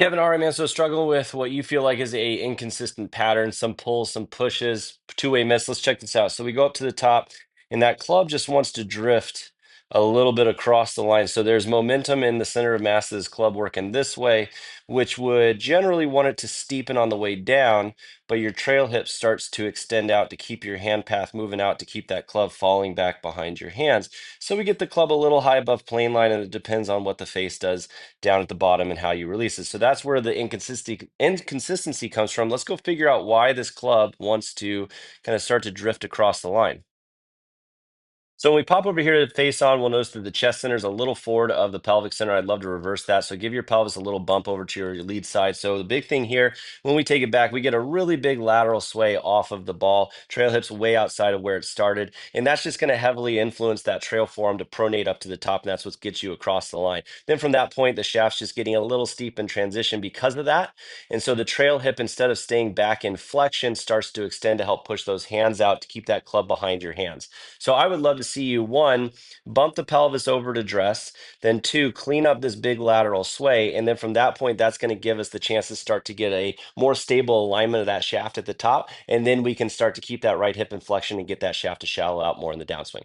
Kevin, all right, man. So struggling with what you feel like is a inconsistent pattern, some pulls, some pushes, two-way miss. Let's check this out. So we go up to the top, and that club just wants to drift a little bit across the line. So there's momentum in the center of mass of this club working this way, which would generally want it to steepen on the way down, but your trail hip starts to extend out to keep your hand path moving out to keep that club falling back behind your hands. So we get the club a little high above plane line, and it depends on what the face does down at the bottom and how you release it. So that's where the inconsistency comes from. Let's go figure out why this club wants to kind of start to drift across the line. So when we pop over here to face on, we'll notice that the chest center is a little forward of the pelvic center. I'd love to reverse that. So give your pelvis a little bump over to your lead side. So the big thing here, when we take it back, we get a really big lateral sway off of the ball. Trail hips way outside of where it started. And that's just going to heavily influence that trail form to pronate up to the top. And that's what gets you across the line. Then from that point, the shaft's just getting a little steep in transition because of that. And so the trail hip, instead of staying back in flexion, starts to extend to help push those hands out to keep that club behind your hands. So I would love to see you, one, bump the pelvis over to dress, then two, clean up this big lateral sway. And then from that point, that's going to give us the chance to start to get a more stable alignment of that shaft at the top. And then we can start to keep that right hip in flexion and get that shaft to shallow out more in the downswing.